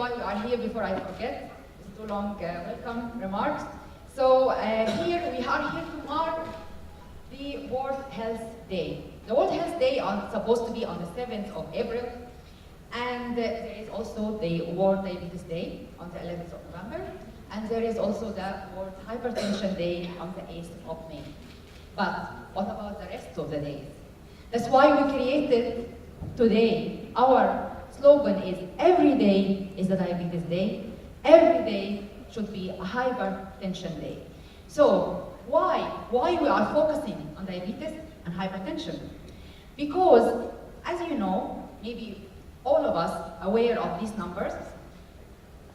why we are here before I forget. It's too long welcome remarks. So here we are here to mark the World Health Day. The World Health Day is supposed to be on the 7th of April, and there is also the World Diabetes Day on the 11th of November, and there is also the World Hypertension Day on the 8th of May. But what about the rest of the days? That's why we created today. Our slogan is every day is a diabetes day, every day should be a hypertension day. So why we are focusing on diabetes and hypertension? Because, as you know, maybe all of us aware of these numbers,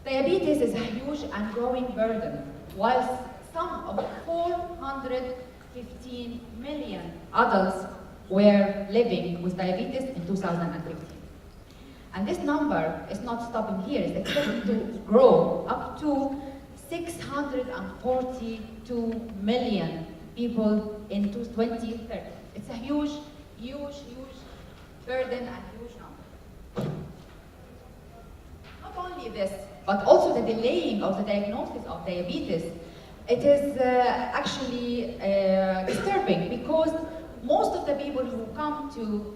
diabetes is a huge and growing burden, whilst some of 415 million adults were living with diabetes in 2015. And this number is not stopping here, it's expected to grow up to 642 million people in 2030. It's a huge, huge, huge burden and huge number. Not only this, but also the delaying of the diagnosis of diabetes. It is actually disturbing because most of the people who come to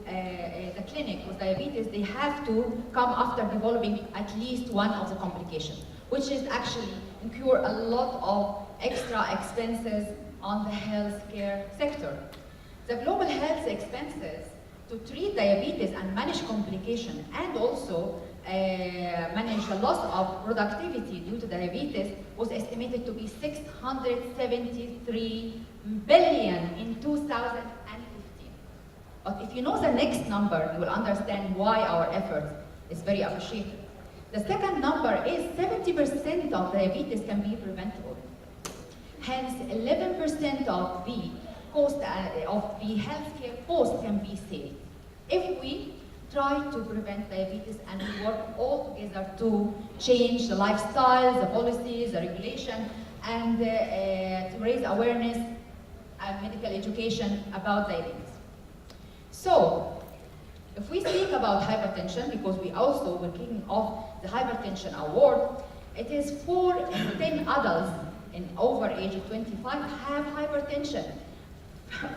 the clinic with diabetes, they have to come after developing at least one of the complications, which is actually incur a lot of extra expenses on the healthcare sector. The global health expenses to treat diabetes and manage complications and also manage the loss of productivity due to diabetes was estimated to be 673 billion in 2015. But if you know the next number, you will understand why our effort is very appreciated. The second number is 70% of diabetes can be preventable. Hence, 11% of the cost of the healthcare cost can be saved if we try to prevent diabetes and we work all together to change the lifestyles, the policies, the regulation, and to raise awareness and medical education about diabetes. So, if we speak about hypertension, because we also were kicking off the Hypertension Award, it is 4 in 10 adults in over age of 25 have hypertension.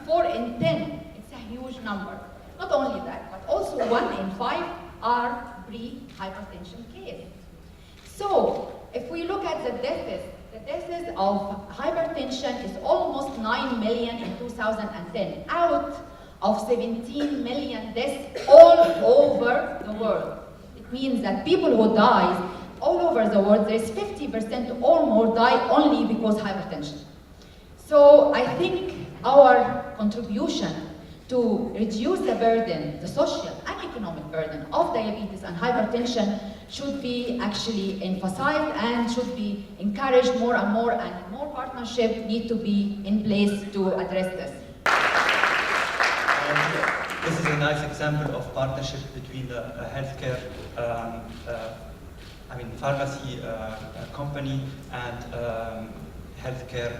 4 in 10, it's a huge number. Not only that, but also 1 in 5 are pre-hypertension cases. So, if we look at the deaths of hypertension is almost 9 million in 2010, out of 17 million deaths all over the world. It means that people who die all over the world, there's 50% or more die only because of hypertension. So I think our contribution to reduce the burden, the social and economic burden of diabetes and hypertension should be actually emphasized and should be encouraged more and more partnership need to be in place to address this. This is a nice example of partnership between the healthcare, pharmacy company and healthcare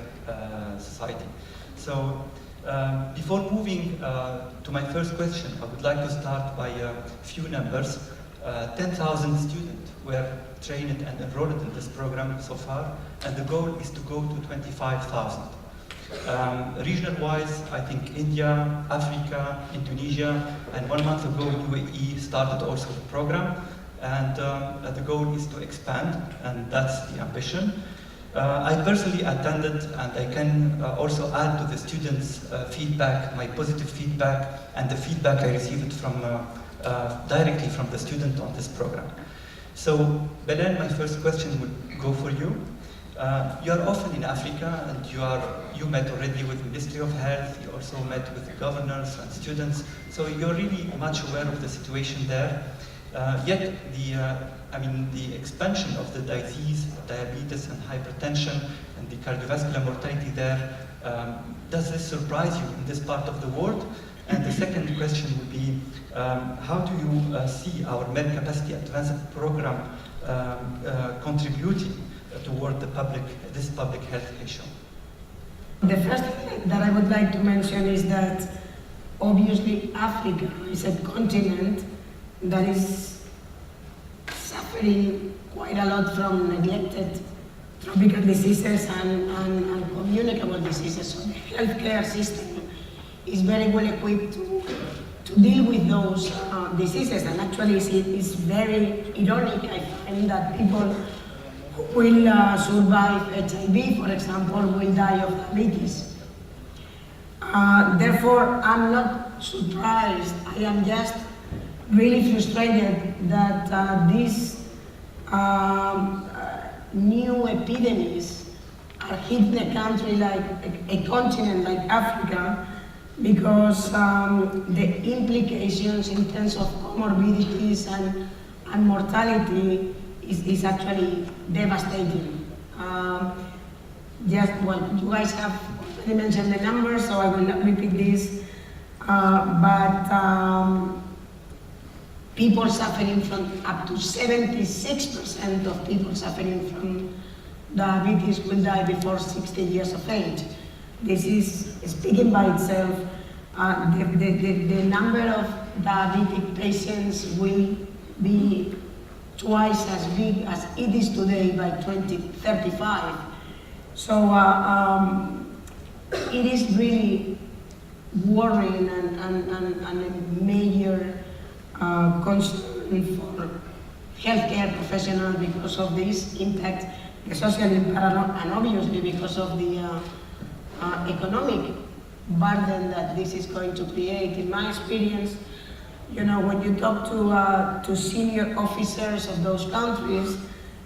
society. So before moving to my first question, I would like to start by a few numbers. 10,000 students were trained and enrolled in this program so far, and the goal is to go to 25,000. Regional-wise, I think India, Africa, Indonesia, and 1 month ago UAE started also the program, and the goal is to expand, and that's the ambition. I personally attended, and I can also add to the students' feedback, my positive feedback, and the feedback I received from directly from the student on this program. So, Belen, my first question would go for you. You are often in Africa, and you met already with the Ministry of Health. You also met with the governors and students, so you're really much aware of the situation there. Yet the expansion of the disease, diabetes and hypertension, and the cardiovascular mortality there, does this surprise you in this part of the world? And the second question would be, how do you see our Merck Capacity Advancement Program contributing toward this public health issue? The first thing that I would like to mention is that obviously Africa is a continent that is suffering quite quite a lot from neglected tropical diseases and communicable diseases. So the healthcare system is very well equipped to deal with those diseases. And actually it's very ironic, I find, that people who will survive HIV, for example, will die of diabetes. Therefore, I'm not surprised. I am just really frustrated that these new epidemics are hitting a country like a continent like Africa, because the implications in terms of comorbidities and mortality is actually devastating. Just, well, you guys have already mentioned the numbers, so I will not repeat this, but people suffering from, up to 76% of people suffering from diabetes will die before 60 years of age. This is speaking by itself. The number of diabetic patients will be twice as big as it is today by 2035. So it is really worrying and a major concern for healthcare professionals because of this impact, the social impact, and obviously because of the economic burden that this is going to create. In my experience, you know, when you talk to senior officers of those countries,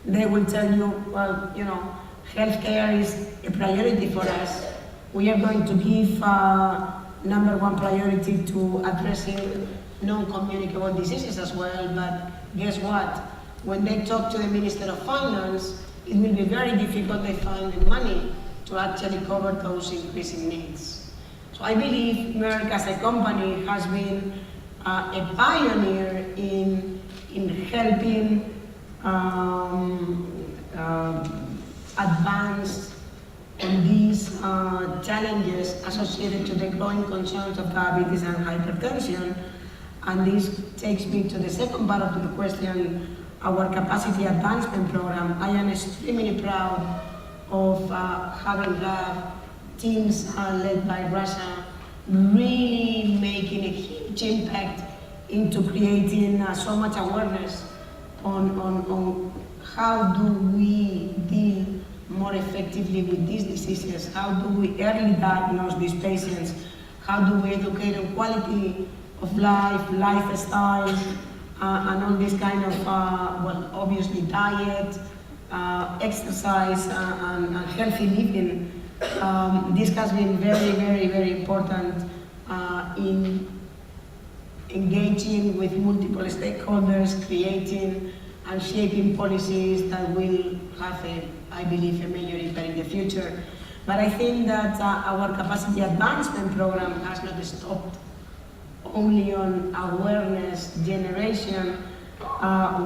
they will tell you, well, you know, healthcare is a priority for us. We are going to give #1 priority to addressing non-communicable diseases as well, but guess what? When they talk to the Minister of Finance, it will be very difficult to find the money to actually cover those increasing needs. So I believe Merck as a company has been a pioneer in helping advance on these challenges associated to the growing concerns of diabetes and hypertension. And this takes me to the second part of the question, our capacity advancement program. I am extremely proud of having teams led by Russia really making a huge impact into creating so much awareness on how do we deal more effectively with these diseases, how do we early diagnose these patients, how do we educate on quality of life, lifestyle, and all this kind of, well, obviously diet, exercise, and healthy living. This has been very important in engaging with multiple stakeholders, creating and shaping policies that will have, I believe, a major impact in the future. But I think that our capacity advancement program has not stopped only on awareness generation.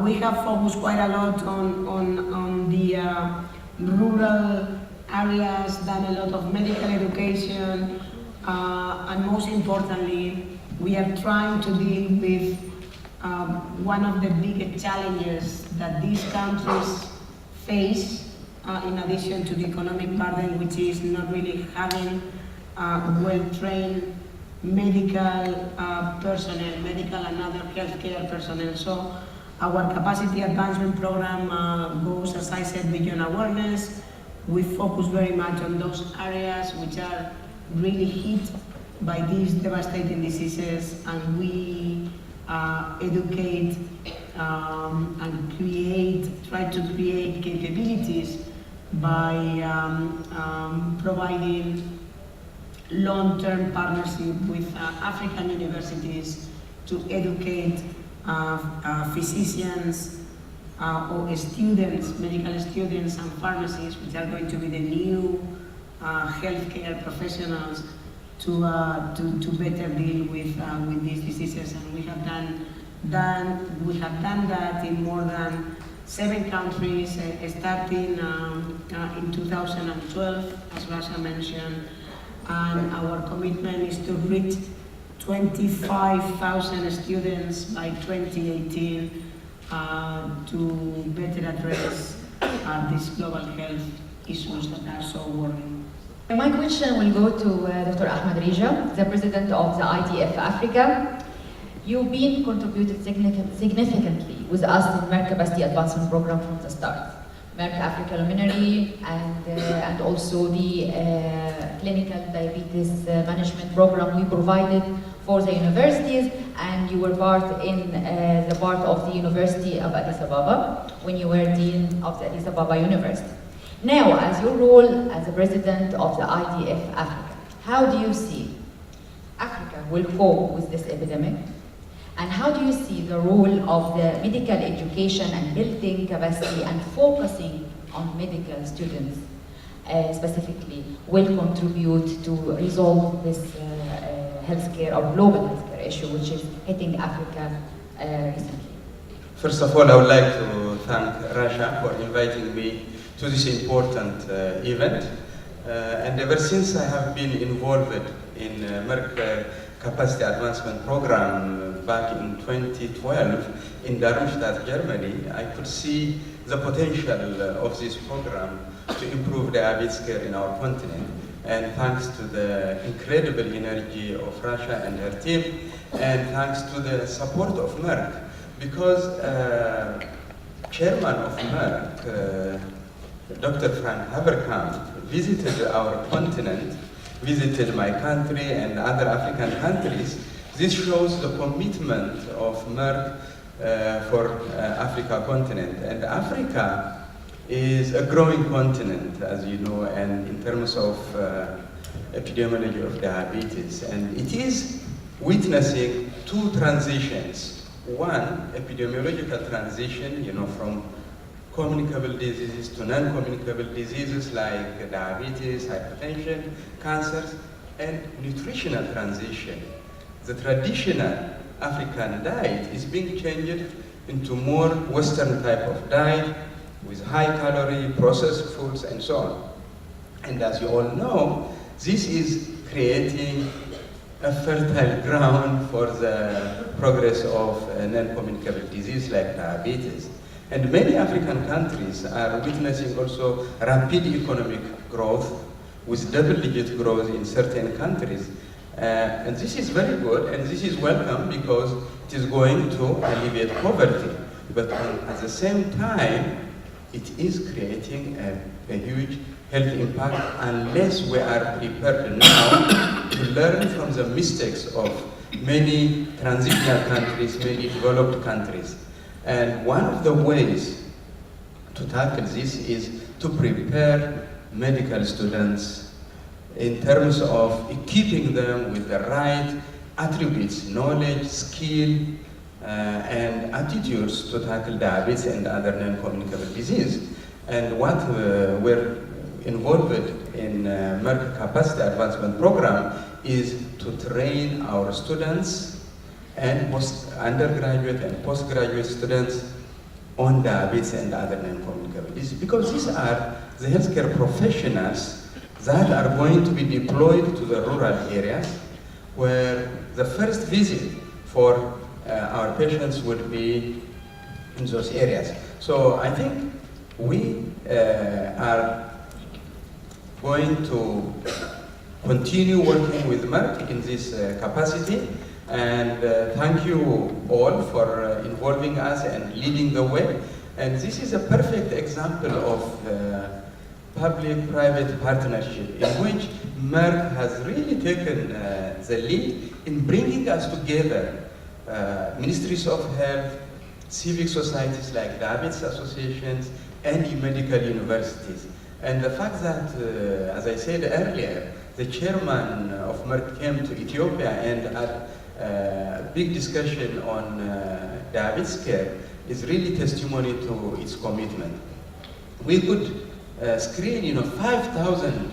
We have focused quite a lot on the rural areas, done a lot of medical education, and most importantly, we are trying to deal with one of the biggest challenges that these countries face, in addition to the economic burden, which is not really having well-trained medical personnel, medical and other healthcare personnel. So our capacity advancement program goes, as I said, beyond awareness. We focus very much on those areas which are really hit by these devastating diseases, and we educate and try to create capabilities by providing long-term partnership with African universities to educate physicians or students, medical students and pharmacists, which are going to be the new healthcare professionals, to better deal with these diseases. And we have done that in more than 7 countries, starting in 2012, as Rasha mentioned. And our commitment is to reach 25,000 students by 2018 to better address these global health issues that are so worrying. My question will go to Dr. Ahmed Rija, the president of the IDF Africa. You've been contributed significantly with us in Merck Capacity Advancement Program from the start. Merck Africa Luminary and also the clinical diabetes management program we provided for the universities, and you were part in the part of the University of Addis Ababa when you were Dean of the Addis Ababa University. Now, as your role as the president of the IDF Africa, how do you see Africa will cope with this epidemic? And how do you see the role of the medical education and building capacity and focusing on medical students specifically will contribute to resolve this healthcare or global healthcare issue which is hitting Africa recently? First of all, I would like to thank Rasha for inviting me to this important event. And ever since I have been involved in Merck Capacity Advancement Program back in 2012 in Darmstadt, Germany, I could see the potential of this program to improve diabetes care in our continent. And thanks to the incredible energy of Rasha and her team, and thanks to the support of Merck, because chairman of Merck, Dr. Frank Haverkamp, visited our continent, visited my country and other African countries. This shows the commitment of Merck for Africa continent. And Africa is a growing continent, as you know, and in terms of epidemiology of diabetes. And it is witnessing two transitions. One, epidemiological transition, you know, from communicable diseases to non-communicable diseases like diabetes, hypertension, cancers, and nutritional transition. The traditional African diet is being changed into more Western type of diet with high calorie, processed foods, and so on. And as you all know, this is creating a fertile ground for the progress of non-communicable disease like diabetes. And many African countries are witnessing also rapid economic growth with double-digit growth in certain countries. And this is very good, and this is welcome because it is going to alleviate poverty. But at the same time, it is creating a huge health impact unless we are prepared now to learn from the mistakes of many transitional countries, many developed countries. And one of the ways to tackle this is to prepare medical students in terms of equipping them with the right attributes, knowledge, skill, and attitudes to tackle diabetes and other non-communicable disease. And what we're involved in Merck Capacity Advancement Program is to train our students and undergraduate and postgraduate students on diabetes and other non-communicable diseases, because these are the healthcare professionals that are going to be deployed to the rural areas where the first visit for our patients would be in those areas. So I think we are going to continue working with Merck in this capacity. And thank you all for involving us and leading the way. And this is a perfect example of public-private partnership in which Merck has really taken the lead in bringing us together, ministries of health, civic societies like diabetes associations, and medical universities. And the fact that, as I said earlier, the chairman of Merck came to Ethiopia and had a big discussion on diabetes care is really testimony to its commitment. We could screen 5,000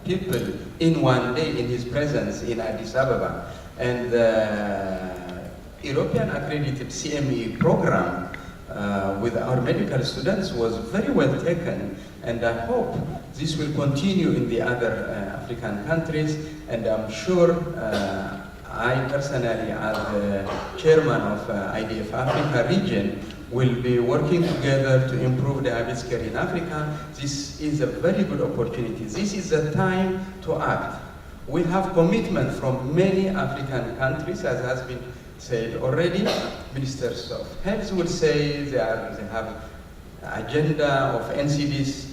people in one day in his presence in Addis Ababa. And the European accredited CME program with our medical students was very well taken, and I hope this will continue in the other African countries, and I'm sure I personally, as the chairman of IDF Africa region, will be working together to improve diabetes care in Africa. This is a very good opportunity. This is the time to act. We have commitment from many African countries, as has been said already. Ministers of Health will say they have agenda of NCDs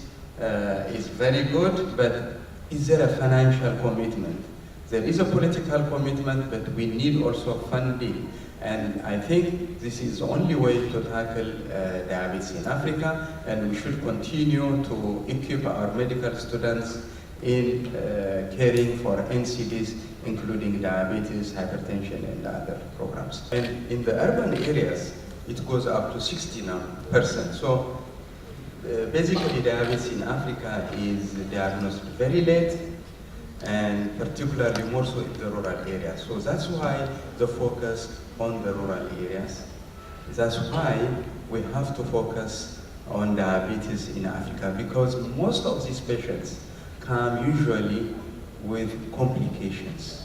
is very good, but is there a financial commitment? There is a political commitment, but we need also funding. And I think this is the only way to tackle diabetes in Africa, and we should continue to equip our medical students in caring for NCDs, including diabetes, hypertension, and other programs. And in the urban areas, it goes up to 60%. So basically, diabetes in Africa is diagnosed very late, and particularly more so in the rural areas. So that's why the focus on the rural areas. That's why we have to focus on diabetes in Africa, because most of these patients come usually with complications,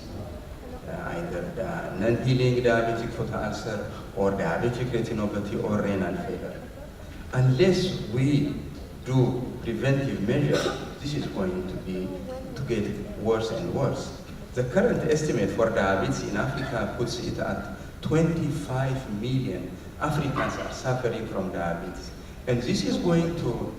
either non-healing diabetic foot ulcer or diabetic retinopathy or renal failure. Unless we do preventive measures, this is going to get worse and worse. The current estimate for diabetes in Africa puts it at 25 million Africans are suffering from diabetes. And this is going to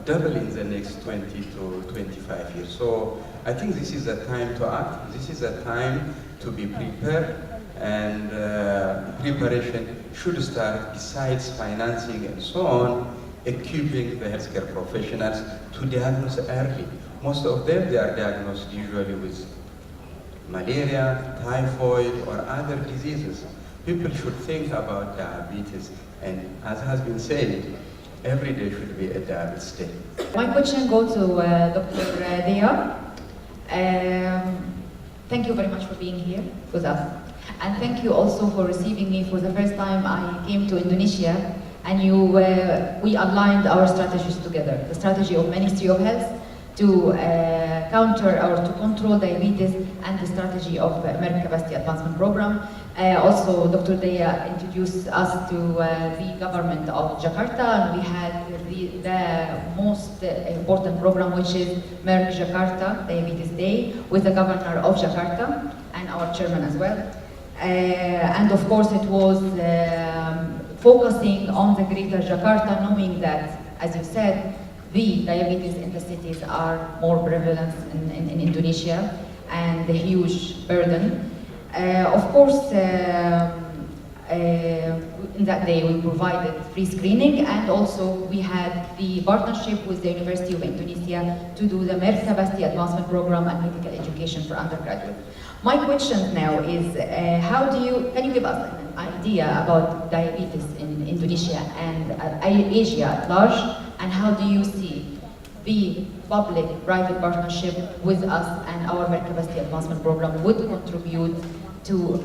double in the next 20 to 25 years. So I think this is the time to act. This is the time to be prepared, and preparation should start, besides financing and so on, equipping the healthcare professionals to diagnose early. Most of them, they are diagnosed usually with malaria, typhoid, or other diseases. People should think about diabetes, and as has been said, every day should be a diabetes day. My question goes to Dr. Dia. Thank you very much for being here with us. And thank you also for receiving me for the first time. I came to Indonesia, and we aligned our strategies together. The strategy of Ministry of Health to counter or to control diabetes, and the strategy of Merck Capacity Advancement Program. Also, Dr. Dia introduced us to the government of Jakarta, and we had the most important program, which is Merck Jakarta Diabetes Day, with the governor of Jakarta and our chairman as well. And of course, it was focusing on the greater Jakarta, knowing that, as you said, the diabetes in the cities are more prevalent in Indonesia, and the huge burden. Of course, in that day we provided free screening, and also we had the partnership with the University of Indonesia to do the Merck Capacity Advancement Program and medical education for undergraduates. My question now is, can you give us an idea about diabetes in Indonesia and Asia at large, and how do you see the public-private partnership with us and our Merck Capacity Advancement Program would contribute to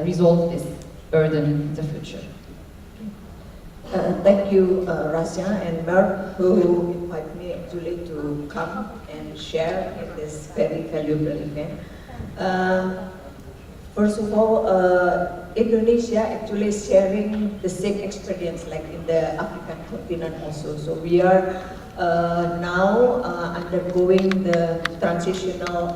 resolve this burden in the future? Thank you, Rasya and Merck, who invited me actually to come and share in this very valuable event. First of all, Indonesia actually is sharing the same experience like in the African continent also. So we are now undergoing the transitional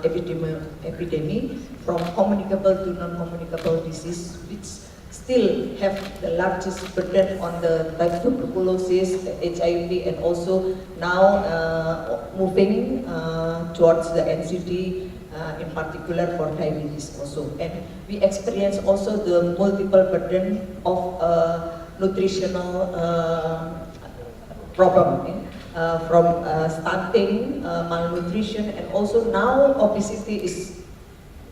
epidemic from communicable to non-communicable disease, which still have the largest burden on the tuberculosis, HIV, and also now moving towards the NCD, in particular for diabetes also. And we experience also the multiple burden of nutritional problem, from stunting, malnutrition, and also now obesity is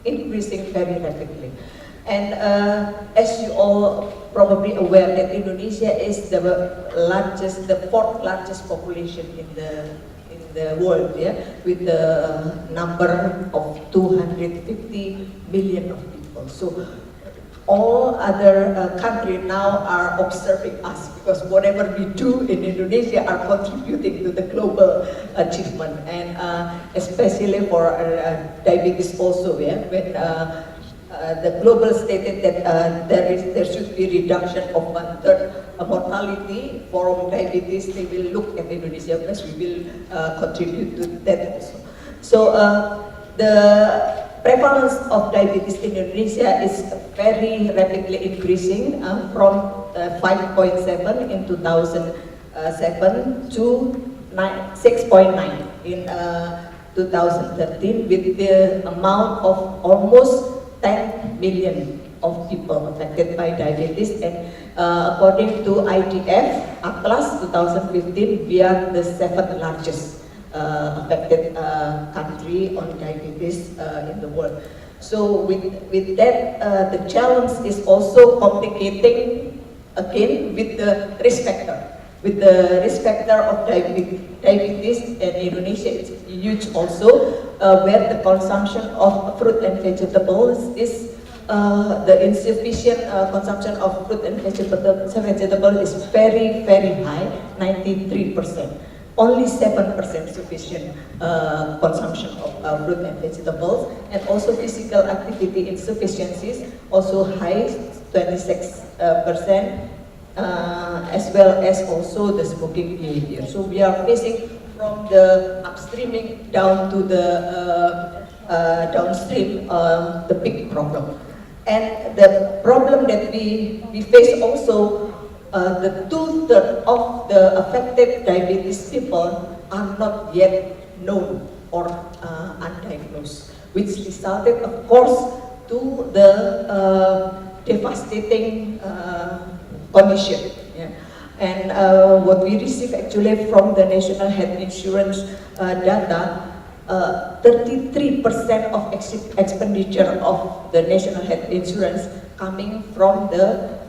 increasing very rapidly. And as you all probably aware that Indonesia is the fourth largest population in the world, yeah, with the number of 250 million of people. So all other countries now are observing us, because whatever we do in Indonesia are contributing to the global achievement, and especially for diabetes also, yeah, when the global stated that there should be reduction of 1/3 mortality from diabetes. They will look at Indonesia because we will contribute to that also. So the prevalence of diabetes in Indonesia is very rapidly increasing from 5.7 in 2007 to 6.9 in 2013, with the amount of almost 10 million of people affected by diabetes. And according to IDF Atlas 2015, we are the 7th largest affected country on diabetes in the world. So with that, the challenge is also complicating again with the risk factor. With the risk factor of diabetes in Indonesia, it's huge also, where the consumption of fruit and vegetables is the insufficient consumption of fruit and vegetables is very, very high, 93%. Only 7% sufficient consumption of fruit and vegetables, and also physical activity insufficiencies also high, 26%, as well as also the smoking behavior. So we are facing from the upstreaming down to the downstream the big problem. And the problem that we face also, the 2/3 of the affected diabetes people are not yet known or undiagnosed, which resulted, of course, to the devastating condition. Yeah. And what we receive actually from the National Health Insurance data, 33% of expenditure of the National Health Insurance coming from the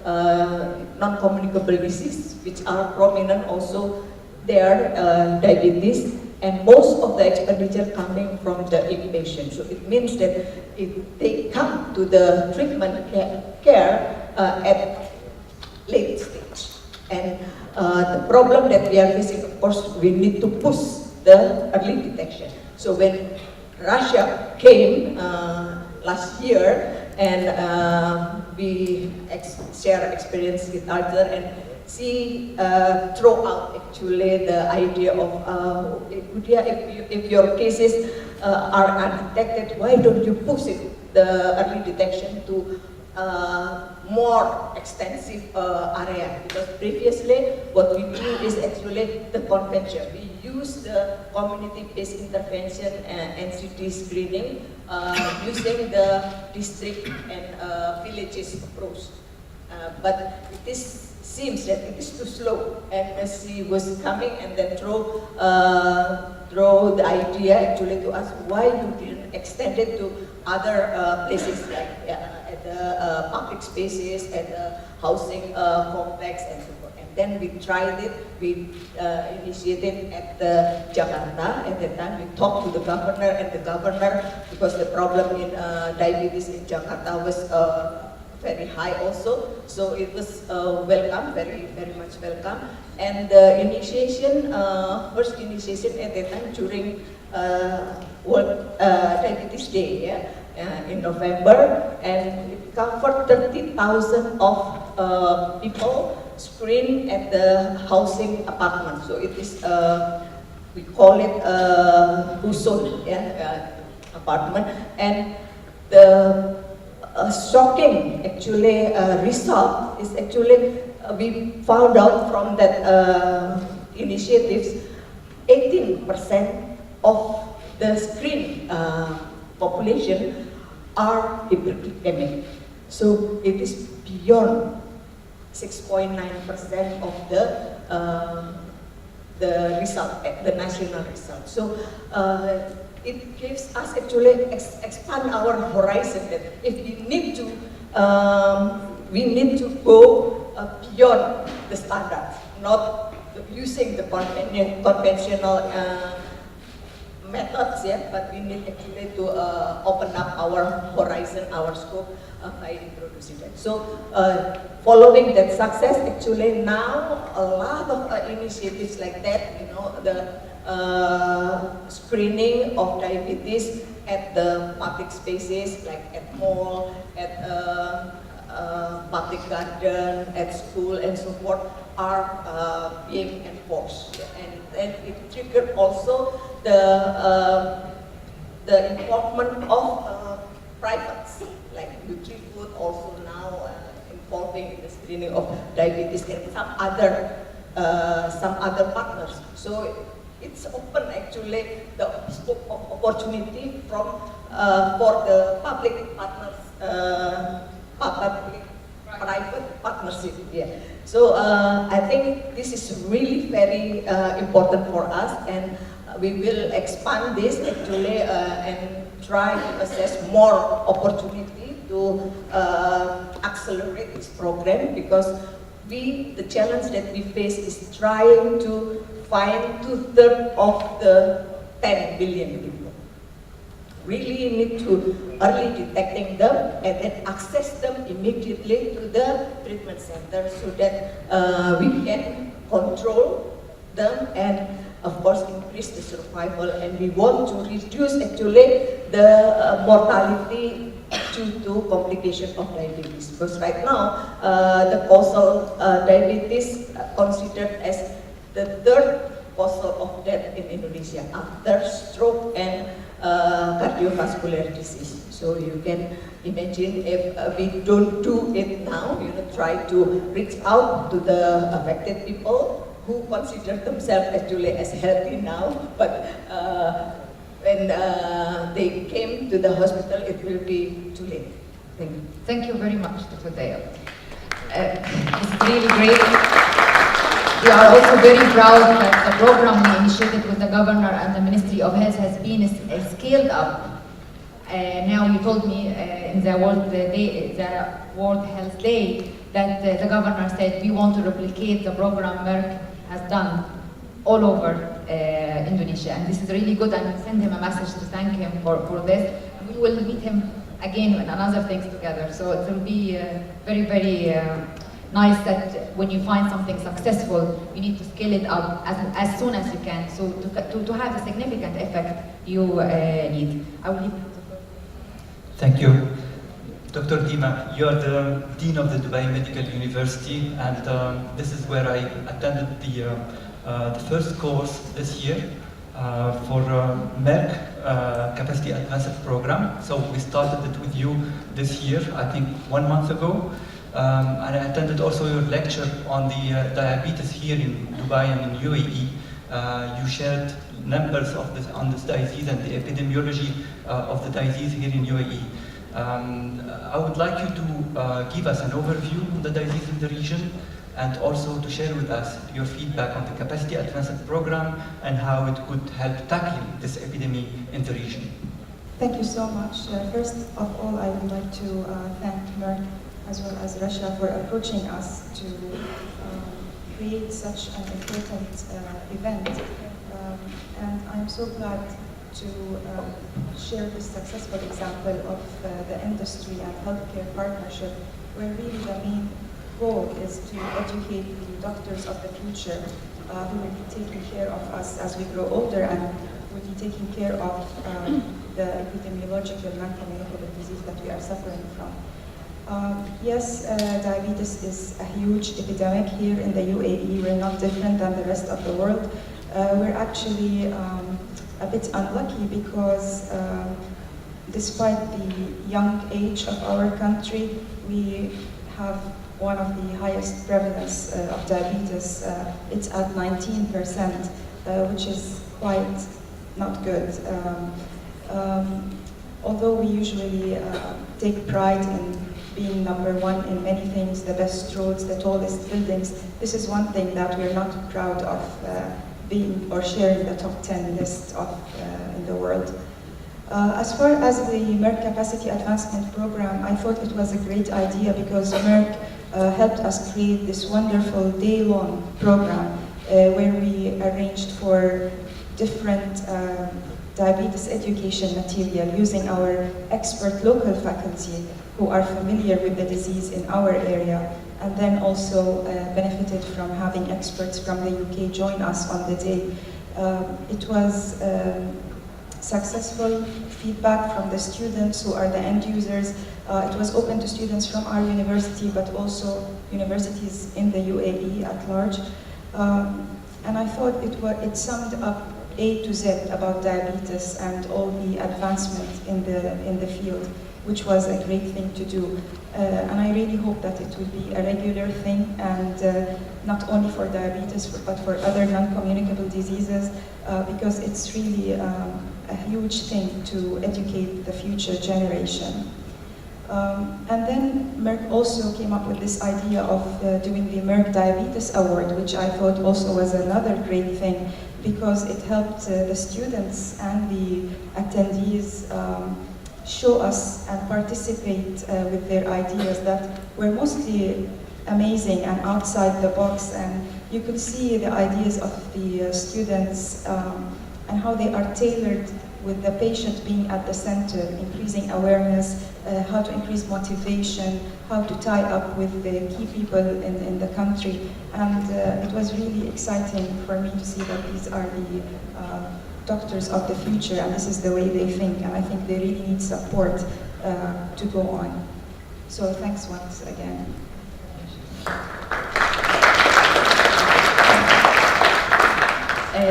non-communicable disease, which are prominent also there, diabetes, and most of the expenditure coming from the inpatient. So it means that if they come to the treatment care at late stage. And the problem that we are facing, of course, we need to push the early detection. So when Russia came last year, and we share experience with Arthur, and she throw out actually the idea of, if your cases are undetected, why don't you push it, the early detection, to more extensive area? Because previously what we do is actually the convention. We use the community-based intervention and NCD screening using the district and villages approach. But it seems that it is too slow, and she was coming and then throw the idea actually to us, why you didn't extend it to other places, like at the public spaces, at the housing complex, and so forth. And then we tried it. We initiated at the Jakarta. At that time, we talked to the governor, and the governor, because the problem in diabetes in Jakarta was very high also, so it was welcome, very, very much welcome. And the initiation, first initiation at that time during World Diabetes Day, yeah, in November, and it covered 30,000 of people screened at the housing apartment. So it is, we call it Husun, yeah, apartment, and the shocking actually result is actually we found out from that initiatives, 18% of the screened population are hyperglycemic. So it is beyond 6.9% of the result, the national result. So it gives us actually expand our horizon, that if we need to go beyond the standards, not using the conventional methods, yeah, but we need actually to open up our horizon, our scope by introducing that. So following that success, actually now a lot of initiatives like that, you know, the screening of diabetes at the public spaces, like at mall, at public garden, at school, and so forth, are being enforced. And it triggered also the involvement of privates, like Nutri-Food also now involving in the screening of diabetes, and some other partners. So it's open actually the scope of opportunity from for the public partners, public-private partnership. Yeah. So I think this is really very important for us, and we will expand this actually and try to assess more opportunity to accelerate this program, because the challenge that we face is trying to find 2/3 of the 10 billion people. Really need to early detecting them and then access them immediately to the treatment center so that we can control them and of course increase the survival, and we want to reduce actually the mortality due to complication of diabetes, because right now the causal diabetes considered as the 3rd cause of death in Indonesia after stroke and cardiovascular disease. So you can imagine if we don't do it now, try to reach out to the affected people who consider themselves actually as healthy now, but when they came to the hospital, it will be too late. Thank you. Thank you very much, Dr. Dale. It's really great. We are also very proud that the program we initiated with the governor and the Ministry of Health has been scaled up. Now you told me in the World Health Day that the governor said we want to replicate the program Merck has done all over Indonesia, and this is really good, and we send him a message to thank him for this. We will meet him again in another things together, so it will be very, very nice that when you find something successful, you need to scale it up as soon as you can, so to have a significant effect you need. I will leave it to you. Thank you. Dr. Dima, you are the Dean of the Dubai Medical University, and this is where I attended the first course this year for Merck Capacity Advanced Program. So we started it with you this year, I think 1 month ago. And I attended also your lecture on the diabetes here in Dubai and in UAE. You shared numbers of on this disease and the epidemiology of the disease here in UAE. I would like you to give us an overview of the disease in the region, and also to share with us your feedback on the Capacity Advanced Program and how it could help tackling this epidemic in the region. Thank you so much. First of all, I would like to thank Merck as well as Russia for approaching us to create such an important event. And I'm so glad to share this successful example of the industry and healthcare partnership, where really the main goal is to educate the doctors of the future who will be taking care of us as we grow older and will be taking care of the epidemiological non-communicable disease that we are suffering from. Yes, diabetes is a huge epidemic here in the UAE. We're not different than the rest of the world. We're actually a bit unlucky because despite the young age of our country, we have one of the highest prevalence of diabetes. It's at 19%, which is quite not good. Although we usually take pride in being #1 in many things, the best roads, the tallest buildings, this is one thing that we're not proud of being or sharing the top 10 list of in the world. As far as the Merck Capacity Advancement Program, I thought it was a great idea because Merck helped us create this wonderful day-long program where we arranged for different diabetes education material using our expert local faculty who are familiar with the disease in our area, and then also benefited from having experts from the UK join us on the day. It was successful feedback from the students who are the end users. It was open to students from our university, but also universities in the UAE at large. And I thought it summed up A to Z about diabetes and all the advancement in the field, which was a great thing to do. And I really hope that it will be a regular thing, and not only for diabetes, but for other non-communicable diseases, because it's really a huge thing to educate the future generation. And then Merck also came up with this idea of doing the Merck Diabetes Award, which I thought also was another great thing, because it helped the students and the attendees show us and participate with their ideas that were mostly amazing and outside the box, and you could see the ideas of the students and how they are tailored with the patient being at the center, increasing awareness, how to increase motivation, how to tie up with the key people in the country. And it was really exciting for me to see that these are the doctors of the future, and this is the way they think, and I think they really need support to go on. So thanks once again.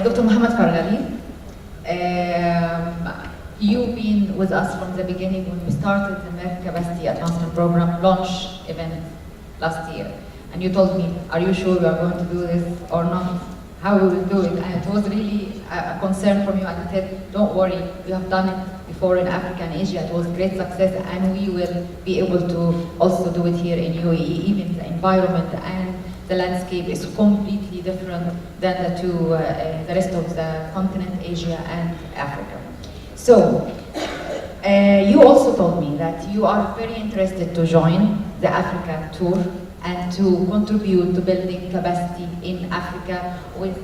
Dr. Mohammed Farghali, you've been with us from the beginning when we started the Merck Capacity Advancement Program launch event last year. And you told me, are you sure you are going to do this or not? How we will do it? And it was really a concern from you, and I said, don't worry, we have done it before in Africa and Asia. It was great success, and we will be able to also do it here in UAE. Even the environment and the landscape is completely different than the rest of the continent, Asia and Africa. So, you also told me that you are very interested to join the Africa tour and to contribute to building capacity in Africa with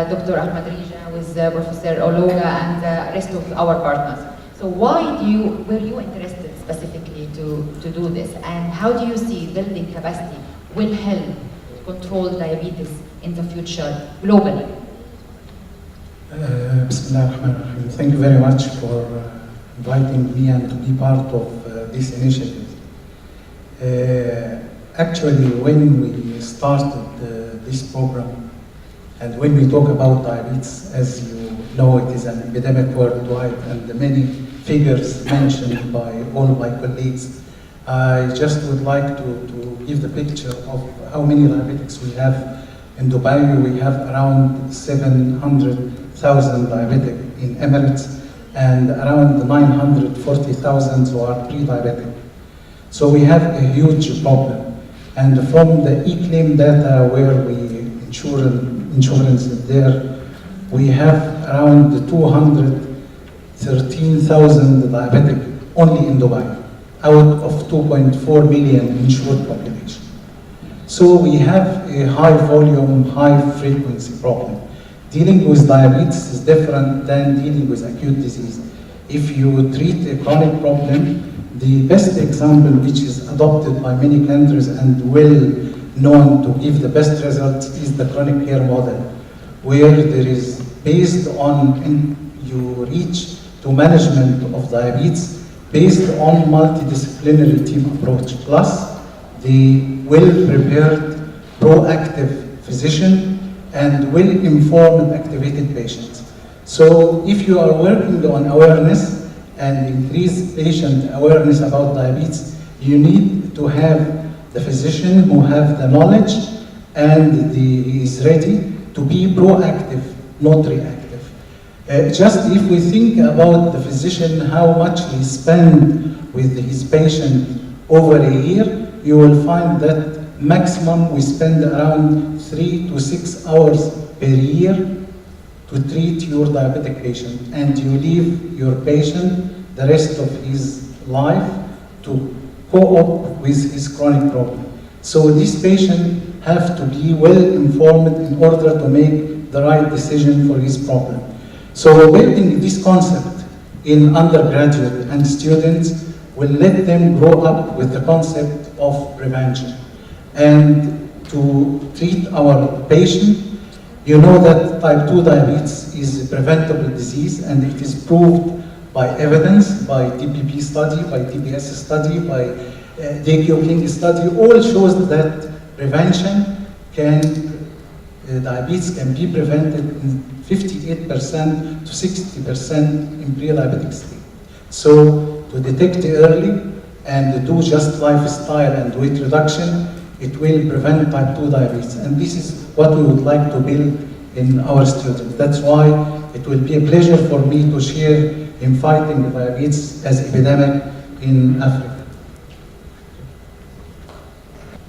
Dr. Ahmad Rija, with Professor Ologa, and the rest of our partners. So why were you interested specifically to do this? And how do you see building capacity will help control diabetes in the future globally? Thank you very much for inviting me and to be part of this initiative. Actually, when we started this program, and when we talk about diabetes, as you know, it is an epidemic worldwide, and the many figures mentioned by all my colleagues, I just would like to give the picture of how many diabetics we have. In Dubai, we have around 700,000 diabetic in Emirates, and around 940,000 who are pre-diabetic. So we have a huge problem. And from the e-claim data where we insurance is there, we have around 213,000 diabetic only in Dubai, out of 2.4 million insured population. So we have a high volume, high frequency problem. Dealing with diabetes is different than dealing with acute disease. If you treat a chronic problem, the best example, which is adopted by many countries and well known to give the best results, is the chronic care model, where there is based on, you reach to management of diabetes based on multidisciplinary team approach, plus the well-prepared, proactive physician and well-informed, activated patients. So if you are working on awareness and increase patient awareness about diabetes, you need to have the physician who have the knowledge and is ready to be proactive, not reactive. Just if we think about the physician, how much he spend with his patient over a year, you will find that maximum we spend around 3 to 6 hours per year to treat your diabetic patient, and you leave your patient the rest of his life to cope with his chronic problem. So this patient have to be well informed in order to make the right decision for his problem. So building this concept in undergraduate and students will let them grow up with the concept of prevention. And to treat our patient, you know that type 2 diabetes is a preventable disease, and it is proved by evidence, by TPP study, by TPS study, by Daikyo King study, all shows that prevention diabetes can be prevented in 58% to 60% in pre-diabetic state. So to detect early and do just lifestyle and weight reduction, it will prevent type 2 diabetes. And this is what we would like to build in our students. That's why it will be a pleasure for me to share in fighting diabetes as epidemic in Africa.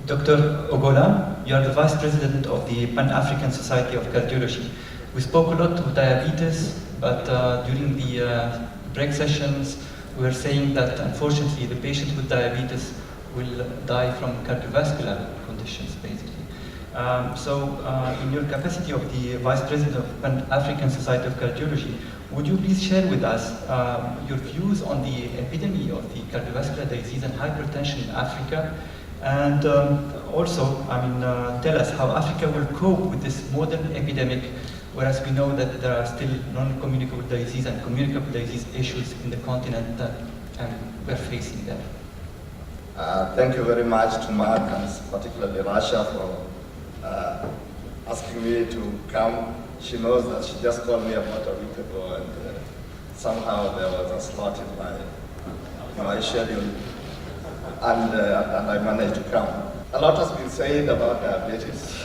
Dr. Ogola, you are the Vice President of the Pan-African Society of Cardiology. We spoke a lot of diabetes, but during the break sessions, we were saying that unfortunately the patient with diabetes will die from cardiovascular conditions, basically. In your capacity of the Vice President of Pan-African Society of Cardiology, would you please share with us your views on the epidemic of the cardiovascular disease and hypertension in Africa? And also, tell us how Africa will cope with this modern epidemic, whereas we know that there are still non-communicable disease and communicable disease issues in the continent that we're facing there. Thank you very much to Merck and particularly Russia for asking me to come. She knows that she just called me about a week ago, and somehow there was a slot in my schedule, and I managed to come. A lot has been said about diabetes,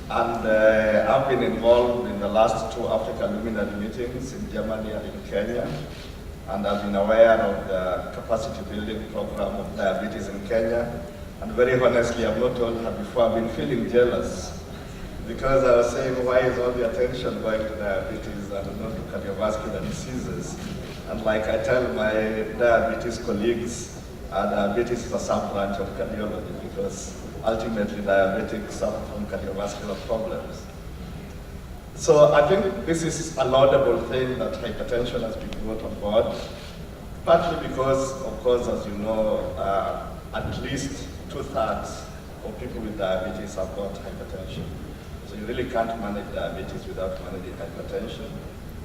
and I've been involved in the last 2 Africa luminary meetings in Germany and in Kenya, and I've been aware of the capacity building program of diabetes in Kenya. And very honestly, I've not told her before, I've been feeling jealous, because I was saying, why is all the attention going to diabetes and not to cardiovascular diseases? And like I tell my diabetes colleagues, diabetes is a sub-branch of cardiology, because ultimately diabetics suffer from cardiovascular problems. So I think this is a laudable thing that hypertension has been brought on board, partly because, of course, as you know, at least 2/3 of people with diabetes have got hypertension. So you really can't manage diabetes without managing hypertension.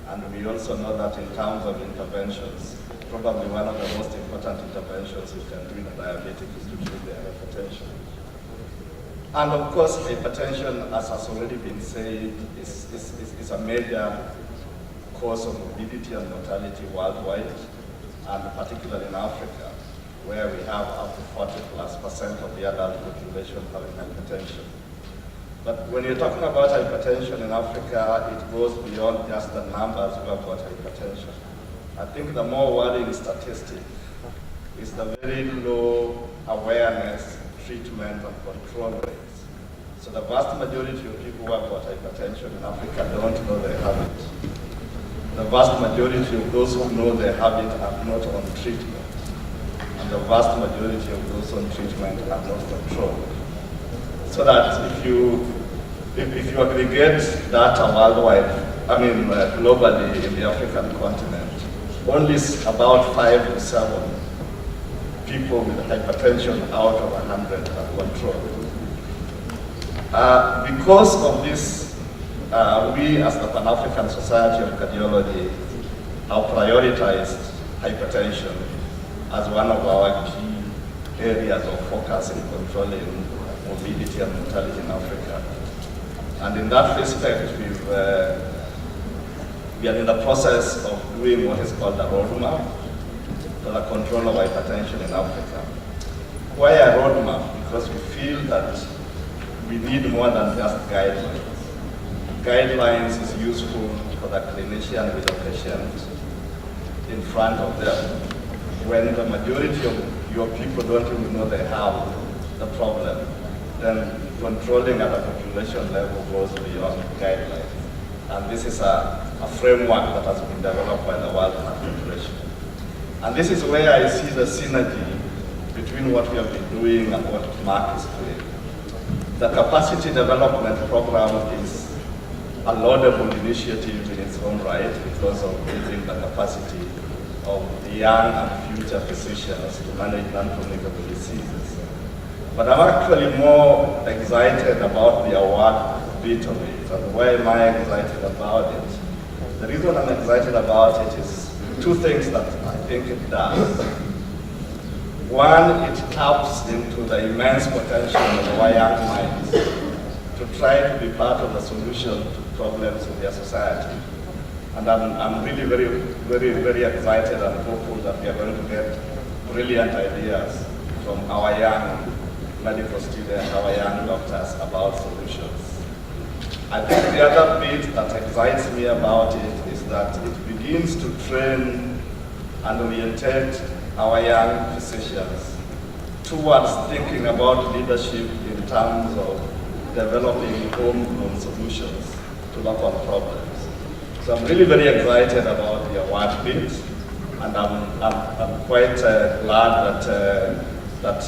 And we also know that in terms of interventions, probably one of the most important interventions we can do in a diabetic is to treat their hypertension. And of course, hypertension, as has already been said, is a major cause of morbidity and mortality worldwide, and particularly in Africa, where we have up to 40+% of the adult population having hypertension. But when you're talking about hypertension in Africa, it goes beyond just the numbers who have got hypertension. I think the more worrying statistic is the very low awareness, treatment, and control rates. So the vast majority of people who have got hypertension in Africa don't know they have it. The vast majority of those who know they have it are not on treatment. And the vast majority of those on treatment are not controlled. So that if you aggregate data worldwide, globally in the African continent, only about 5 to 7 people with hypertension out of 100 are controlled. Because of this, we as the Pan-African Society of Cardiology have prioritized hypertension as one of our key areas of focus in controlling morbidity and mortality in Africa. And in that respect, we are in the process of doing what is called a roadmap for the control of hypertension in Africa. Why a roadmap? Because we feel that we need more than just guidelines. Guidelines is useful for the clinician with the patient in front of them. When the majority of your people don't even know they have the problem, then controlling at a population level goes beyond guidelines. And this is a framework that has been developed by the World Health Organization. And this is where I see the synergy between what we have been doing and what Merck is doing. The capacity development program is a laudable initiative in its own right because of building the capacity of the young and future physicians to manage non-communicable diseases. But I'm actually more excited about the award bit of it. And why am I excited about it? The reason I'm excited about it is two things that I think it does. One, it taps into the immense potential of our young minds to try to be part of the solution to problems in their society. And I'm really very excited and hopeful that we are going to get brilliant ideas from our young medical students, our young doctors about solutions. I think the other bit that excites me about it is that it begins to train and orientate our young physicians towards thinking about leadership in terms of developing homegrown solutions to local problems. So I'm really very excited about the award bit, and I'm quite glad that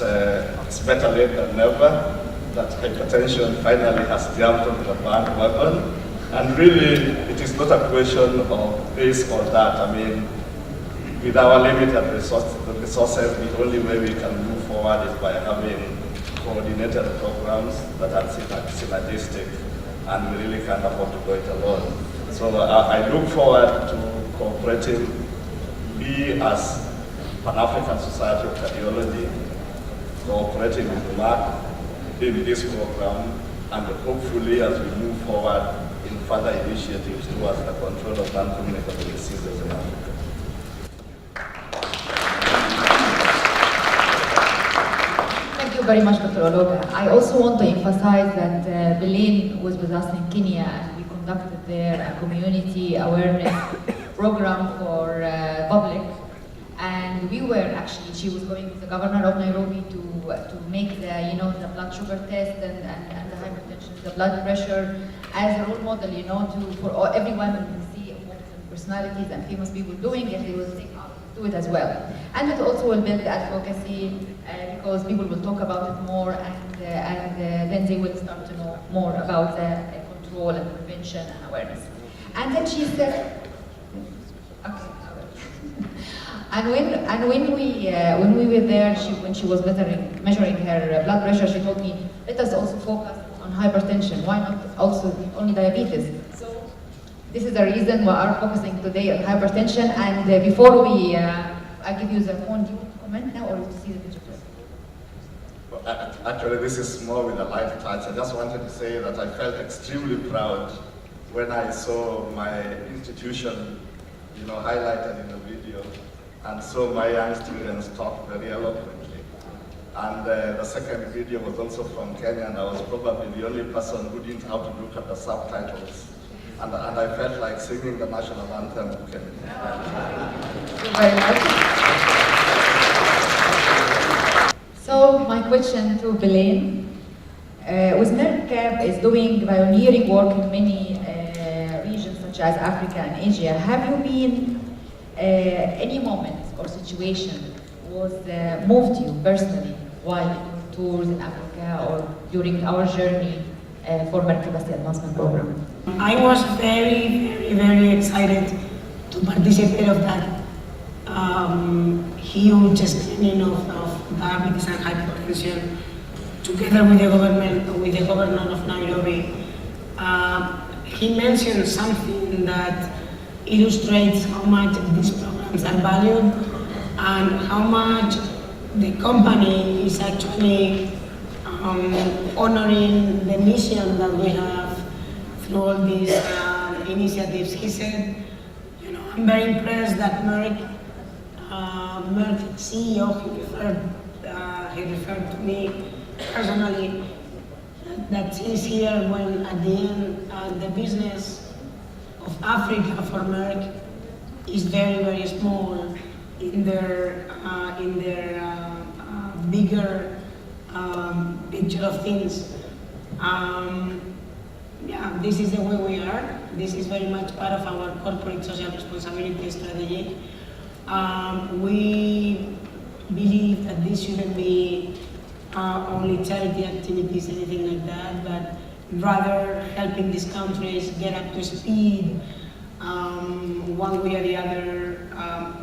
it's better late than never, that hypertension finally has jumped on the bandwagon. And really, it is not a question of this or that. I mean, with our limited resources, the only way we can move forward is by having coordinated programs that are synergistic, and we really can't afford to go it alone. So I look forward to cooperating, we as Pan-African Society of Cardiology, cooperating with Merck in this program, and hopefully as we move forward in further initiatives towards the control of non-communicable diseases in Africa. Thank you very much, Dr. Ologa. I also want to emphasize that Belen was with us in Kenya, and we conducted there a community awareness program for public. And we were actually, she was going with the governor of Nairobi to make the, the blood sugar test and the hypertension, the blood pressure as a role model, for everyone who see personalities and famous people doing it, they will think, do it as well. And it also will build advocacy because people will talk about it more, and then they will start to know more about control and prevention and awareness. And then she said, okay. And when we were there, when she was measuring her blood pressure, she told me, let us also focus on hypertension. Why not also only diabetes? So this is the reason we are focusing today on hypertension. And before I give you the phone, do you want to comment now or to see the picture first? Well, actually, this is more with a light touch. I just wanted to say that I felt extremely proud when I saw my institution, highlighted in the video, and saw my young students talk very eloquently. And the second video was also from Kenya, and I was probably the only person who didn't have to look at the subtitles. And I felt like singing the national anthem of Kenya. Thank you very much. So my question to Belen, with Merck is doing pioneering work in many regions such as Africa and Asia. Have you been any moment or situation was moved you personally while in your tours in Africa or during our journey for Merck Capacity Advancement Program? I was very excited to participate of that huge screening of diabetes and hypertension together with the governor of Nairobi. He mentioned something that illustrates how much these programs are valued and how much the company is actually honoring the mission that we have through all these initiatives. He said, I'm very impressed that Merck CEO, he referred to me personally, that he's here when at the end the business of Africa for Merck is very small in their bigger picture of things. This is the way we are. This is very much part of our corporate social responsibility strategy. We believe that this shouldn't be only charity activities, anything like that, but rather helping these countries get up to speed one way or the other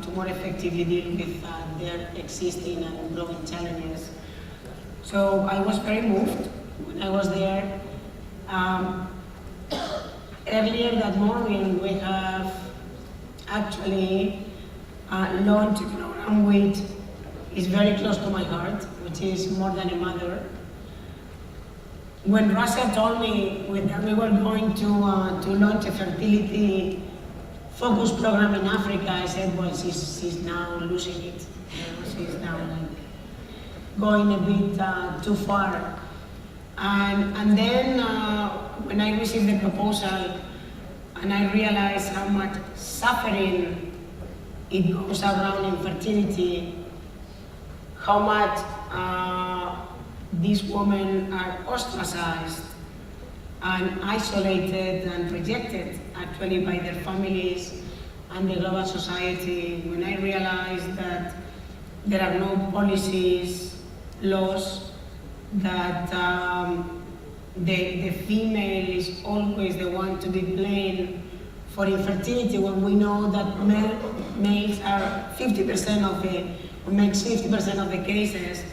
to more effectively deal with their existing and growing challenges. So I was very moved when I was there. Earlier that morning we have actually launched a program which is very close to my heart, which is More Than a Mother. When Russia told me that we were going to launch a fertility focus program in Africa, I said, well, she's now losing it. She's now going a bit too far. And then when I received the proposal and I realized how much suffering it goes around infertility, how much these women are ostracized and isolated and rejected actually by their families and the global society, when I realized that there are no policies, laws, that the female is always the one to be blamed for infertility, when we know that males are 50% of makes 50% of the cases,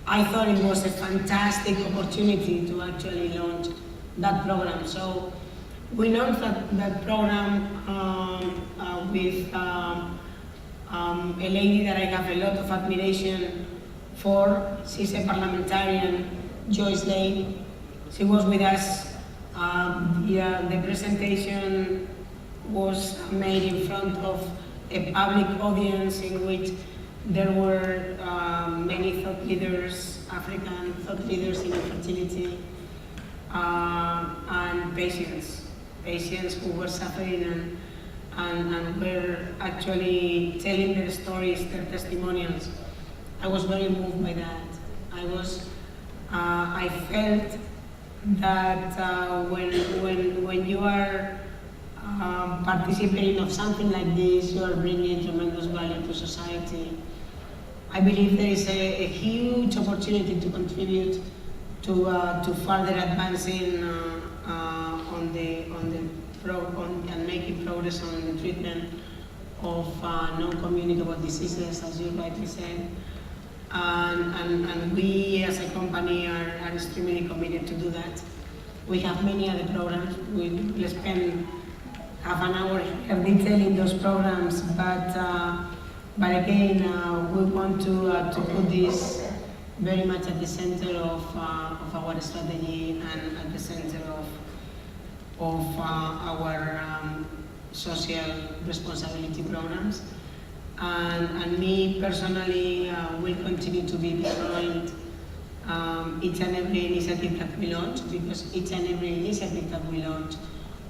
I thought it was a fantastic opportunity to actually launch that program. So we launched that program with a lady that I have a lot of admiration for. She's a parliamentarian, Joyce Lane. She was with us. The presentation was made in front of a public audience in which there were many thought leaders, African thought leaders in infertility, and patients who were suffering and were actually telling their stories, their testimonials. I was very moved by that. I felt that when you are participating of something like this, you are bringing tremendous value to society. I believe there is a huge opportunity to contribute to further advancing and making progress on the treatment of non-communicable diseases, as you rightly said. And we as a company are extremely committed to do that. We have many other programs. We will spend half an hour here detailing those programs, but again, we want to put this very much at the center of our strategy and at the center of our social responsibility programs. And me personally will continue to be behind each and every initiative that we launch, because each and every initiative that we launch,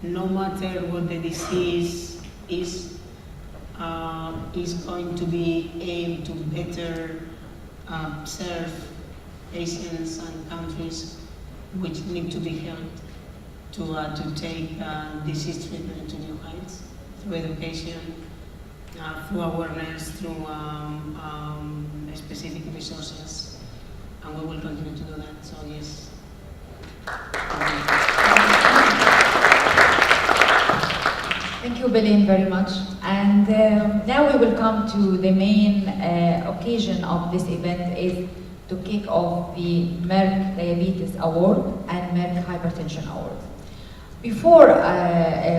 no matter what the disease is going to be aimed to better serve patients and countries which need to be helped to take disease treatment to new heights through education, through awareness, through specific resources, and we will continue to do that. So yes. Thank you, Belen, very much. And now we will come to the main occasion of this event, is to kick off the Merck Diabetes Award and Merck Hypertension Award. Before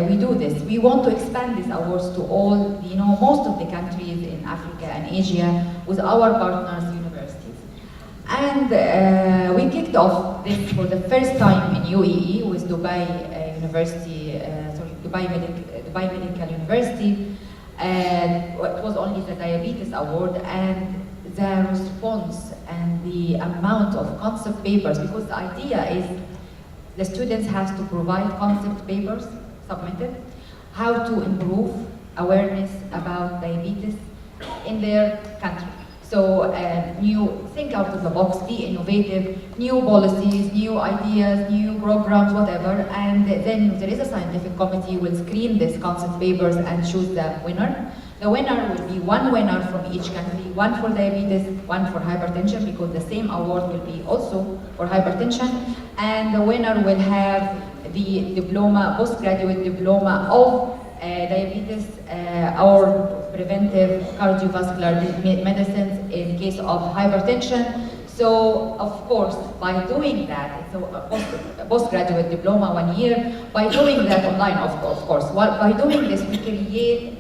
we do this, we want to expand these awards to all, most of the countries in Africa and Asia with our partners universities. And we kicked off this for the first time in UAE with Dubai University, Dubai Medical University. And it was only the Diabetes Award, and the response and the amount of concept papers, because the idea is the students have to provide concept papers submitted, how to improve awareness about diabetes in their country. So think out of the box, be innovative, new policies, new ideas, new programs, whatever, and then there is a scientific committee will screen these concept papers and choose the winner. The winner will be one winner from each country, one for diabetes, one for hypertension, because the same award will be also for hypertension, and the winner will have the diploma, postgraduate diploma of diabetes or preventive cardiovascular medicines in case of hypertension. So, of course, by doing that, it's a postgraduate diploma 1 year. By doing that online, of course, by doing this, we create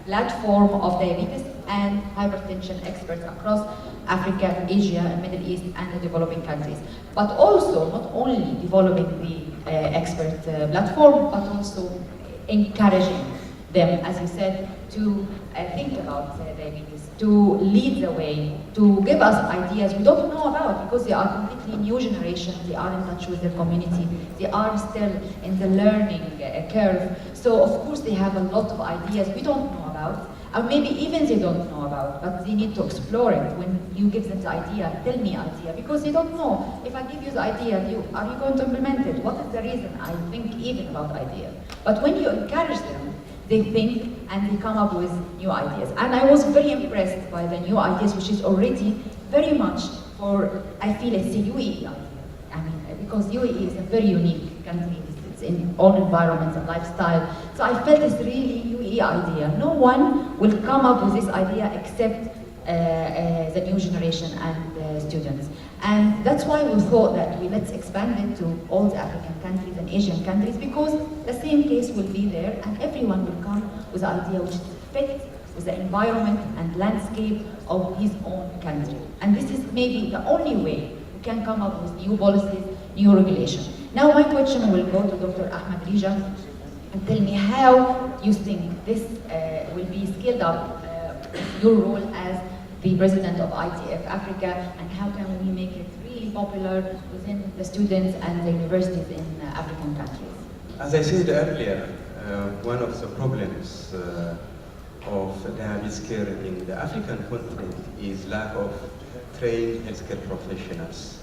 platform of diabetes and hypertension experts across Africa, Asia, and Middle East, and the developing countries. But also, not only developing the expert platform, but also encouraging them, as you said, to think about diabetes, to lead the way, to give us ideas we don't know about, because they are completely new generation, they are in touch with their community, they are still in the learning curve. So of course they have a lot of ideas we don't know about, or maybe even they don't know about, but they need to explore it. When you give them the idea, tell me idea, because they don't know. If I give you the idea, are you going to implement it? What is the reason I think even about idea? But when you encourage them, they think and they come up with new ideas. And I was very impressed by the new ideas, which is already very much for, I feel it's a UAE idea. I mean, because UAE is a very unique country. It's in own environment and lifestyle. So I felt it's really UAE idea. No one will come up with this idea except the new generation and students. And that's why we thought that let's expand it to all the African countries and Asian countries, because the same case will be there and everyone will come with an idea which fits with the environment and landscape of his own country. And this is maybe the only way we can come up with new policies, new regulation. Now my question will go to Dr. Ahmed Rija, and tell me how you think this will be scaled up, your role as the president of ITF Africa, and how can we make it really popular within the students and the universities in African countries? As I said earlier, one of the problems of diabetes care in the African continent is lack of trained healthcare professionals.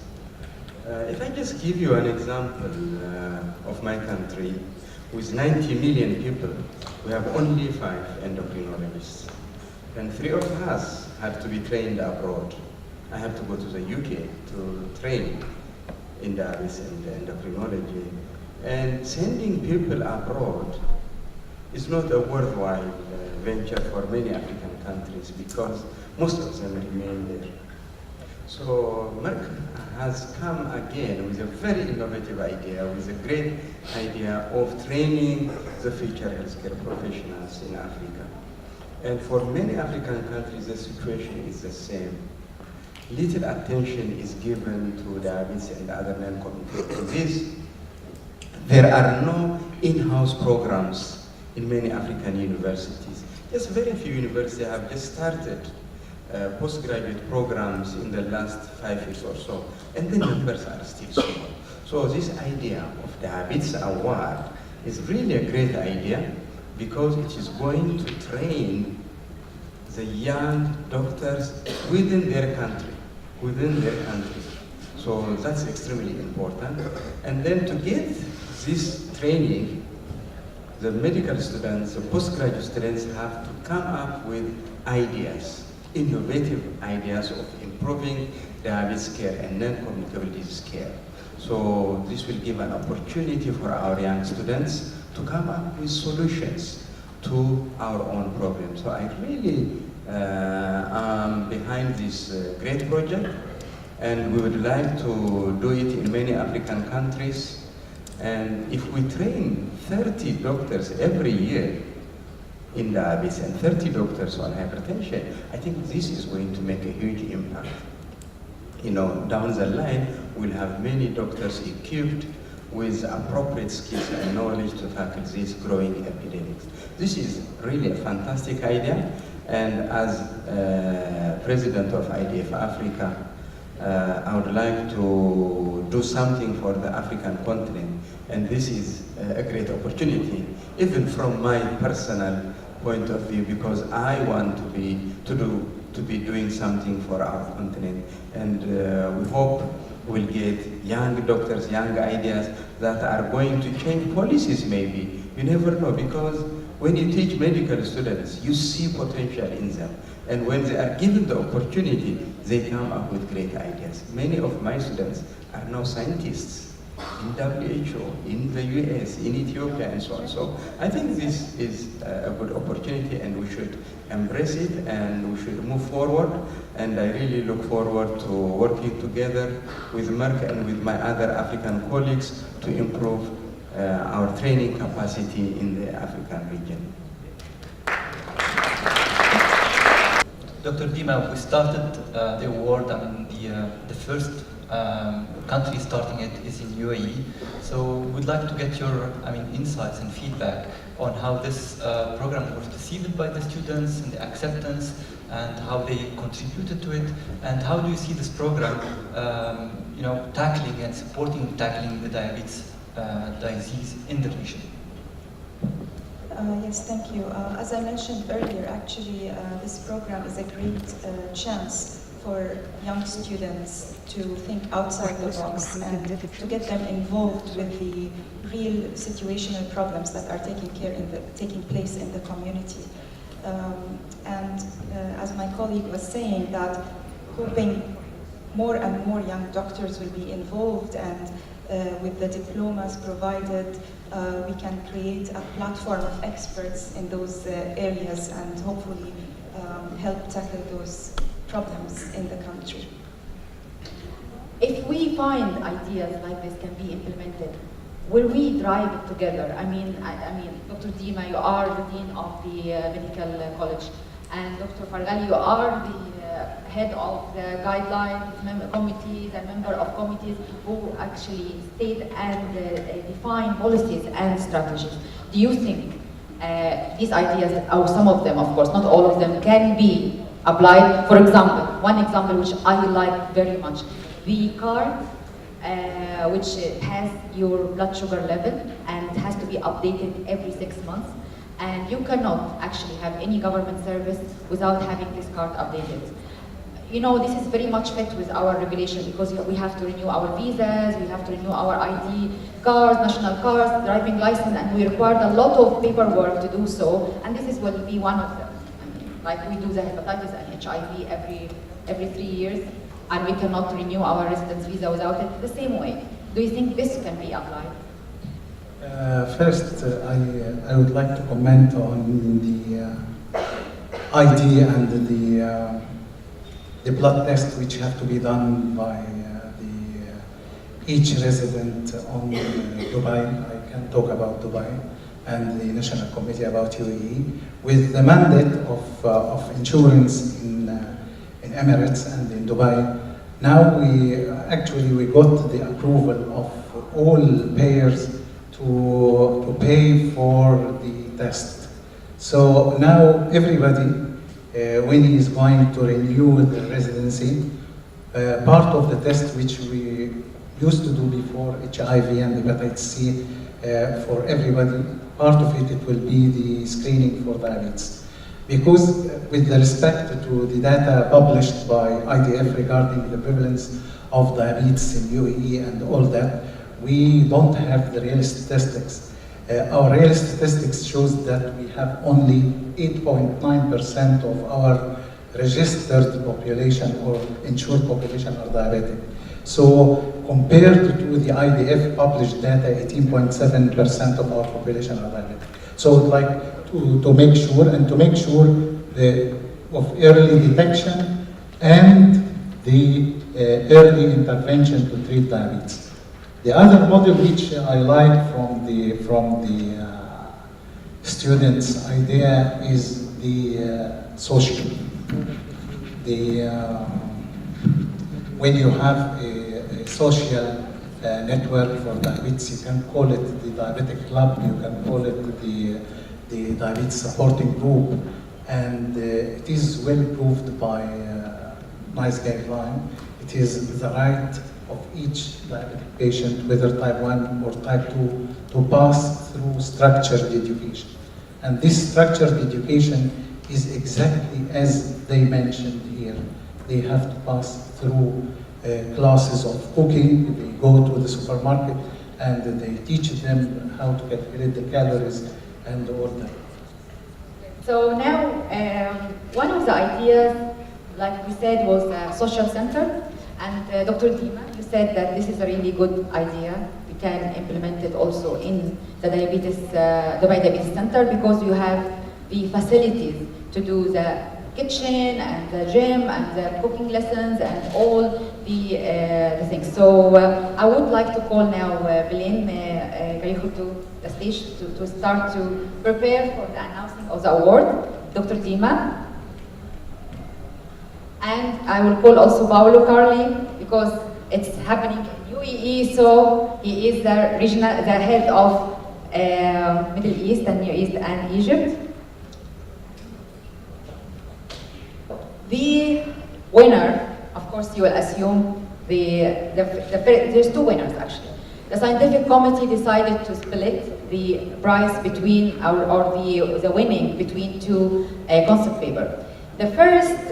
If I just give you an example of my country, with 90 million people, we have only 5 endocrinologists. And 3 of us have to be trained abroad. I have to go to the UK to train in diabetes and endocrinology. And sending people abroad is not a worthwhile venture for many African countries, because most of them remain there. So Merck has come again with a very innovative idea, with a great idea of training the future healthcare professionals in Africa. And for many African countries, the situation is the same. Little attention is given to diabetes and other non-communicable diseases. There are no in-house programs in many African universities. Just very few universities have just started postgraduate programs in the last 5 years or so, and the numbers are still small. So this idea of diabetes award is really a great idea, because it is going to train the young doctors within their country, So that's extremely important. And then to get this training, the medical students, the postgraduate students have to come up with ideas, innovative ideas of improving diabetes care and non-communicable disease care. So this will give an opportunity for our young students to come up with solutions to our own problems. So I really am behind this great project, and we would like to do it in many African countries. And if we train 30 doctors every year in diabetes and 30 doctors on hypertension, I think this is going to make a huge impact. You know, down the line, we'll have many doctors equipped with appropriate skills and knowledge to tackle these growing epidemics. This is really a fantastic idea, and as president of IDF Africa, I would like to do something for the African continent, and this is a great opportunity, even from my personal point of view, because I want to be doing something for our continent, and we hope we'll get young doctors, young ideas that are going to change policies maybe. You never know, because when you teach medical students, you see potential in them. And when they are given the opportunity, they come up with great ideas. Many of my students are now scientists in WHO, in the US, in Ethiopia, and so on. So I think this is a good opportunity, and we should embrace it, and we should move forward. And I really look forward to working together with Merck and with my other African colleagues to improve our training capacity in the African region. Dr. Dima, we started the award, I mean, the first country starting it is in UAE. So we'd like to get your, I mean, insights and feedback on how this program was received by the students and the acceptance and how they contributed to it, and how do you see this program, you know, tackling the diabetes disease in the region? Yes, thank you. As I mentioned earlier, actually, this program is a great chance for young students to think outside the box and to get them involved with the real situational problems that are taking place in the community. As my colleague was saying, that hoping more and more young doctors will be involved, and with the diplomas provided, we can create a platform of experts in those areas and hopefully help tackle those problems in the country. If we find ideas like this can be implemented, will we drive it together? I mean, Dr. Dima, you are the Dean of the Medical College, and Dr. Farghali, you are the head of the guidelines committees and member of committees who actually state and define policies and strategies. Do you think these ideas, or some of them, of course, not all of them, can be applied? For example, one example which I like very much, the card which has your blood sugar level and it has to be updated every 6 months, and you cannot actually have any government service without having this card updated. You know, this is very much fit with our regulation because we have to renew our visas, we have to renew our ID cards, national cards, driving license, and we require a lot of paperwork to do so, and this will be one of them. I mean, like we do the hepatitis and HIV every 3 years, and we cannot renew our residence visa without it the same way. Do you think this can be applied? First, I would like to comment on the ID and the blood test which have to be done by each resident on Dubai. I can talk about Dubai and the National Committee about UAE with the mandate of insurance in Emirates and in Dubai. Now we got the approval of all payers to pay for the test. So now everybody, when he is going to renew the residency, part of the test which we used to do before, HIV and hepatitis C, for everybody, part of it will be the screening for diabetes. Because with the respect to the data published by IDF regarding the prevalence of diabetes in UAE and all that, we don't have the real statistics. Our real statistics shows that we have only 8.9% of our registered population or insured population are diabetic. So compared to the IDF published data, 18.7% of our population are diabetic. So I'd like to make sure of early detection and the early intervention to treat diabetes. The other model which I like from the students' idea is the social. When you have a social network for diabetes, you can call it the diabetic club, you can call it the diabetes supporting group, and it is well proved by NICE guideline. It is the right of each diabetic patient, whether type 1 or type 2, to pass through structured education. And this structured education is exactly as they mentioned here. They have to pass through classes of cooking, they go to the supermarket and they teach them how to calculate the calories and all that. So now, one of the ideas, like we said, was a social center. And Dr. Dima, you said that this is a really good idea. We can implement it also in the Dubai Diabetes Center because you have the facilities to do the kitchen and the gym and the cooking lessons and all the things. So I would like to call now Belen Gayhu to the stage to start to prepare for the announcing of the award. Dr. Dima. And I will call also Paolo Carli because it's happening in UAE, so he is the head of Middle East and Near East and Egypt. The winner, of course, you will assume there's two winners actually. The scientific committee decided to split the prize between, the winning between two concept papers. The first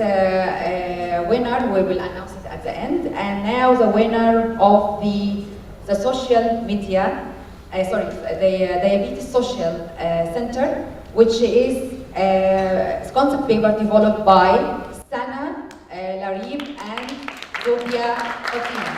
winner, we will announce it at the end, and now the winner of the social media, the Diabetes Social Center, which is a concept paper developed by Sana Larib and Zobia Fatima.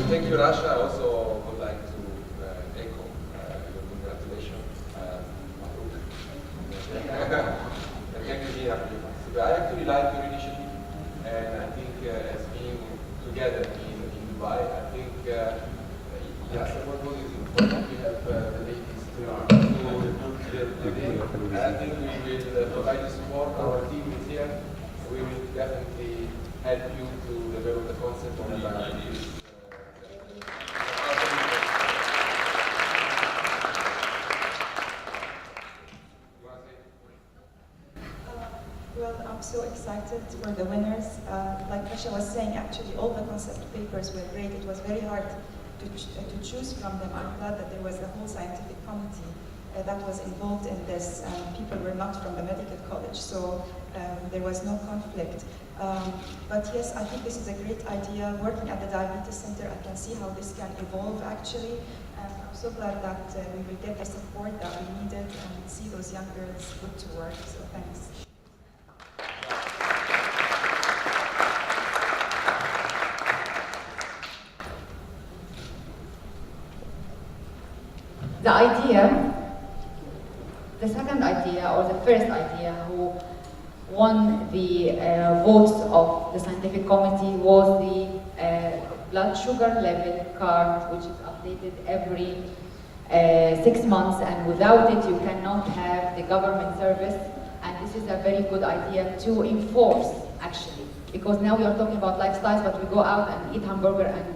Thank you, Rasha. I also would like to echo your congratulations. And thank you here for your participation. I actually like your initiative, and I think as being together in Dubai, I think yes, what is important. We have the ladies to build. I think we will provide the support. Our team is here. We will definitely help you to develop the concept of diabetes. Well, I'm so excited for the winners. Like Rasha was saying, actually all the concept papers were great. It was very hard to choose from them. I'm glad that there was a whole scientific committee that was involved in this, and people were not from the medical college, so there was no conflict. But yes, I think this is a great idea. Working at the Diabetes Center, I can see how this can evolve actually. And I'm so glad that we will get the support that we needed and see those young girls put to work. So thanks. The idea, the second idea or the first idea who won the votes of the scientific committee was the blood sugar level card, which is updated every 6 months, and without it you cannot have the government service. And this is a very good idea to enforce actually, because now we are talking about lifestyles, but we go out and eat hamburger and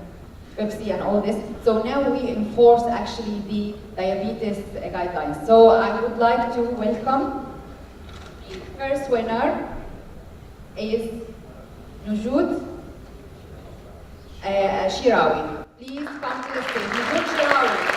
Pepsi and all this. So now we enforce actually the diabetes guidelines. So I would like to welcome the first winner is Nujud Shirawi. Please come to the stage. Nujud Shirawi.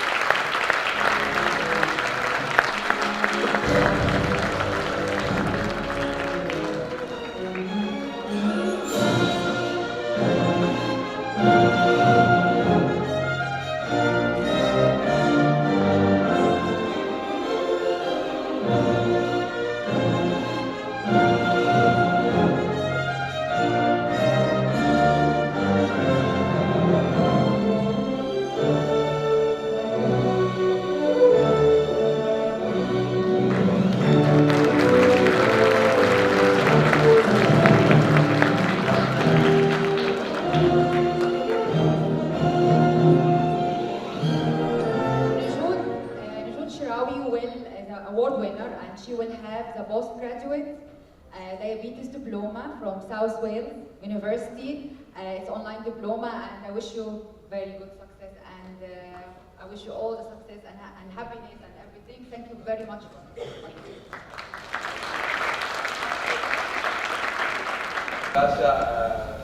She will have the postgraduate diabetes diploma from South Wales University. It's online diploma, and I wish you very good success, and I wish you all the success and happiness and everything. Thank you very much for this. Russia,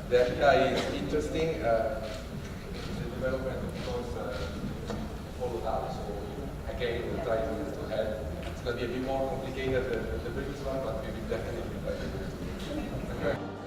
the Africa is interesting. The development, of course, followed up, so again, we'll try to help. It's going to be a bit more complicated than the previous one, but we will definitely try to do it.